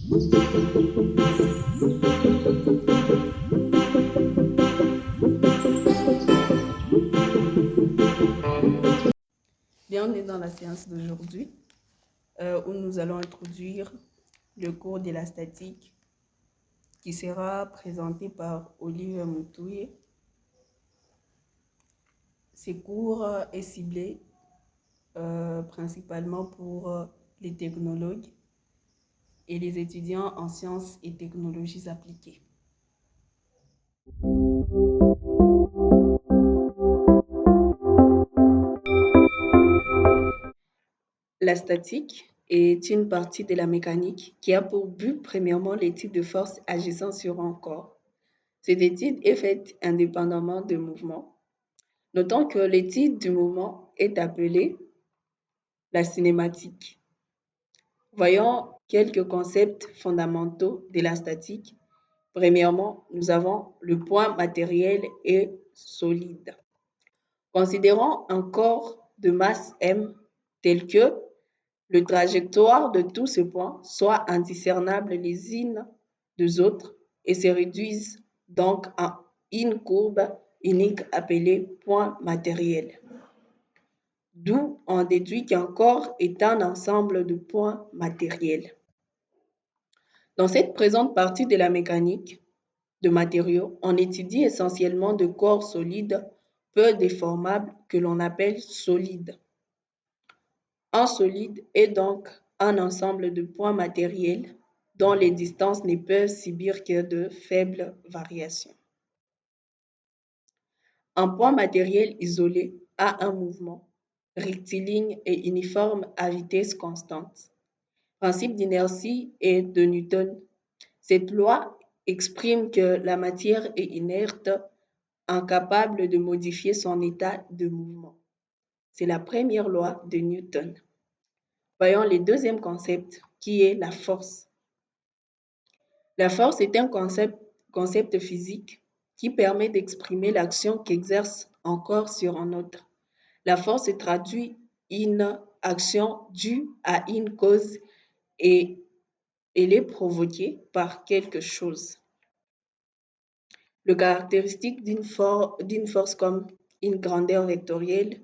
Bienvenue dans la séance d'aujourd'hui où nous allons introduire le cours de la statique qui sera présenté par Olivier Moutouye. Ce cours est ciblé principalement pour les technologues et les étudiants en sciences et technologies appliquées. La statique est une partie de la mécanique qui a pour but premièrement l'étude de forces agissant sur un corps. Cette étude est faite indépendamment de mouvement. Notons que l'étude du mouvement est appelée la cinématique. Voyons quelques concepts fondamentaux de la statique. Premièrement, nous avons le point matériel et solide. Considérons un corps de masse m tel que le trajectoire de tous ces points soit indiscernable les unes des autres et se réduisent donc à une courbe unique appelée point matériel. D'où on déduit qu'un corps est un ensemble de points matériels. Dans cette présente partie de la mécanique de matériaux, on étudie essentiellement de corps solides peu déformables que l'on appelle solides. Un solide est donc un ensemble de points matériels dont les distances ne peuvent subir que de faibles variations. Un point matériel isolé a un mouvement rectiligne et uniforme à vitesse constante. Principe d'inertie et de Newton. Cette loi exprime que la matière est inerte, incapable de modifier son état de mouvement. C'est la première loi de Newton. Voyons le deuxième concept qui est la force. La force est un concept physique qui permet d'exprimer l'action qu'exerce un corps sur un autre. La force traduit une action due à une cause et elle est provoquée par quelque chose. Le caractéristique d'une force comme une grandeur vectorielle.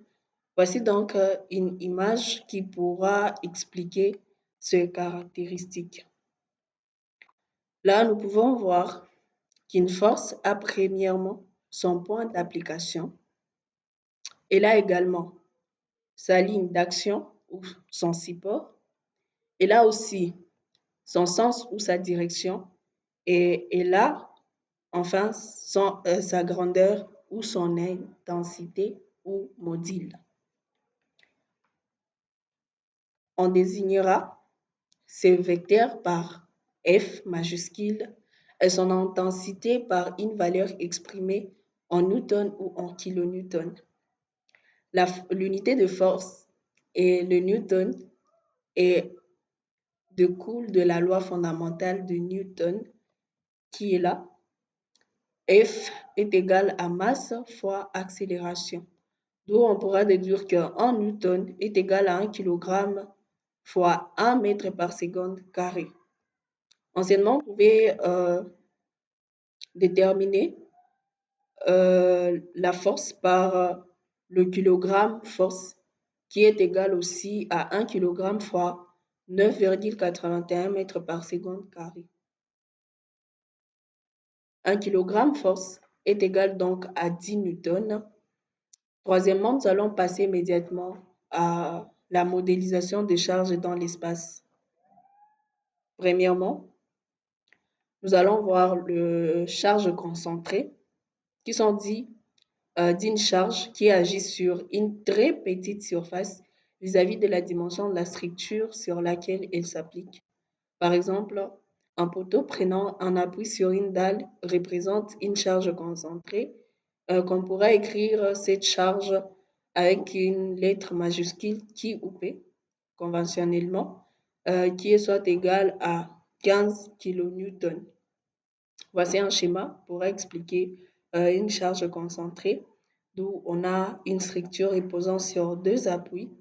Voici donc une image qui pourra expliquer ces caractéristiques. Là, nous pouvons voir qu'une force a premièrement son point d'application. Elle a également sa ligne d'action ou son support. Elle a aussi son sens ou sa direction. Et elle a enfin sa grandeur ou son intensité ou module. On désignera ces vecteurs par F majuscule et son intensité par une valeur exprimée en newton ou en kilonewton. L'unité de force et le newton et découle de la loi fondamentale de Newton qui est là. F est égal à masse fois accélération. D'où on pourra déduire qu'un newton est égal à 1 kg fois 1 mètre par seconde carré. Anciennement, on pouvait déterminer la force par le kilogramme force qui est égal aussi à 1 kg fois 9,81 mètres par seconde carré. 1 kg force est égal donc à 10 newtons. Troisièmement, nous allons passer immédiatement à la modélisation des charges dans l'espace. Premièrement, nous allons voir les charges concentrées qui sont dites d'une charge qui agit sur une très petite surface vis-à-vis de la dimension de la structure sur laquelle elle s'applique. Par exemple, un poteau prenant un appui sur une dalle représente une charge concentrée qu'on pourra écrire cette charge avec une lettre majuscule Q ou P conventionnellement qui est soit égale à 15 kN. Voici un schéma pour expliquer une charge concentrée d'où on a une structure reposant sur deux appuis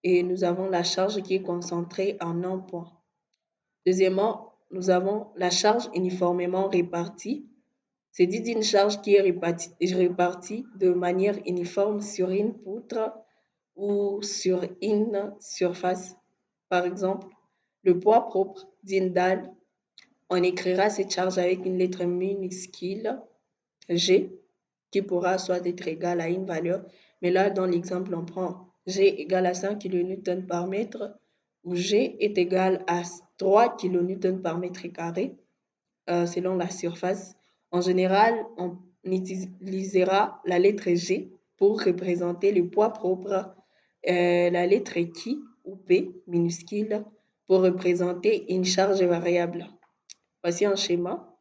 et nous avons la charge qui est concentrée en un point. Deuxièmement, nous avons la charge uniformément répartie. C'est dit d'une charge qui est répartie de manière uniforme sur une poutre ou sur une surface. Par exemple, le poids propre d'une dalle, on écrira cette charge avec une lettre minuscule G qui pourra soit être égal à une valeur. Mais là, dans l'exemple, on prend G égale à 5 kN par mètre où G est égal à 3 kN par mètre carré selon la surface. En général, on utilisera la lettre G pour représenter le poids propre, la lettre Q ou P minuscule pour représenter une charge variable. Voici un schéma.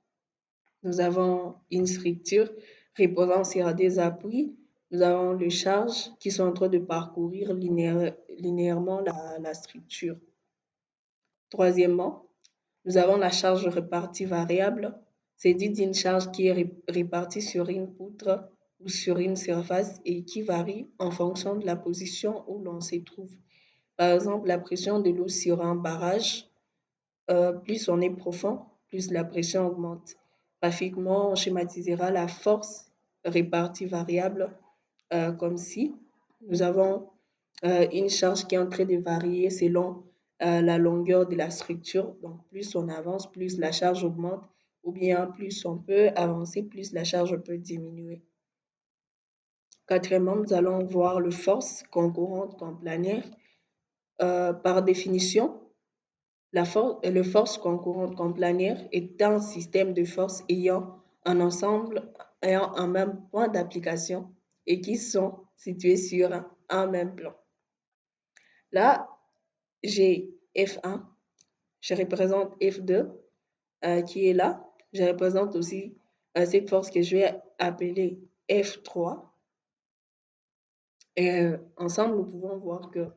Nous avons une structure reposant sur des appuis. Nous avons les charges qui sont en train de parcourir linéairement la structure. Troisièmement, nous avons la charge répartie variable. C'est dit d'une charge qui est répartie sur une poutre ou sur une surface et qui varie en fonction de la position où l'on se trouve. Par exemple, la pression de l'eau sur un barrage, plus on est profond, plus la pression augmente. Graphiquement, on schématisera la force répartie variable comme si nous avons une charge qui est en train de varier selon la longueur de la structure. Donc, plus on avance, plus la charge augmente, ou bien plus on peut avancer, plus la charge peut diminuer. Quatrièmement, nous allons voir le force concourante comme planaire. Par définition, le force concurrente comme planaire est un système de forces ayant un ensemble ayant un même point d'application et qui sont situés sur un même plan. Là, j'ai F1, je représente F2 qui est là. Je représente aussi cette force que je vais appeler F3. Et ensemble, nous pouvons voir que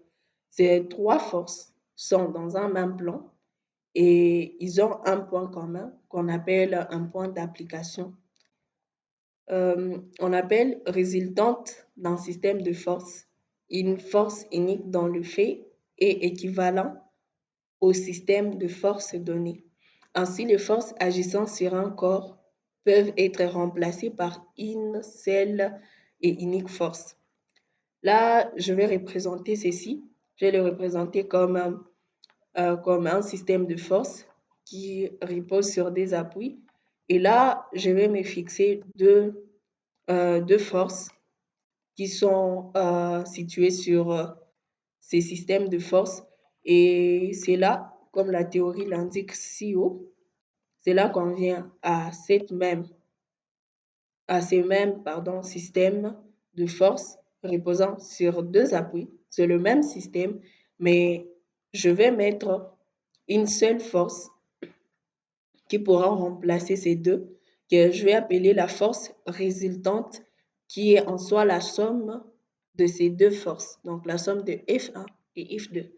ces trois forces sont dans un même plan et ils ont un point commun qu'on appelle un point d'application. On appelle résultante d'un système de force une force unique dans le fait et équivalent au système de forces donné. Ainsi, les forces agissant sur un corps peuvent être remplacées par une seule et unique force. Là, je vais représenter ceci. Je vais le représenter comme un système de force qui repose sur des appuis. Et là, je vais me fixer deux forces qui sont situées sur ces systèmes de force. Et c'est là, comme la théorie l'indique si haut, c'est là qu'on vient à ces mêmes systèmes de force reposant sur deux appuis. C'est le même système, mais je vais mettre une seule force qui pourra remplacer ces deux, que je vais appeler la force résultante, qui est en soi la somme de ces deux forces, donc la somme de F1 et F2.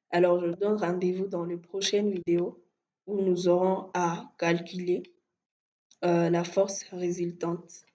Alors, je vous donne rendez-vous dans les prochaines vidéos où nous aurons à calculer la force résultante.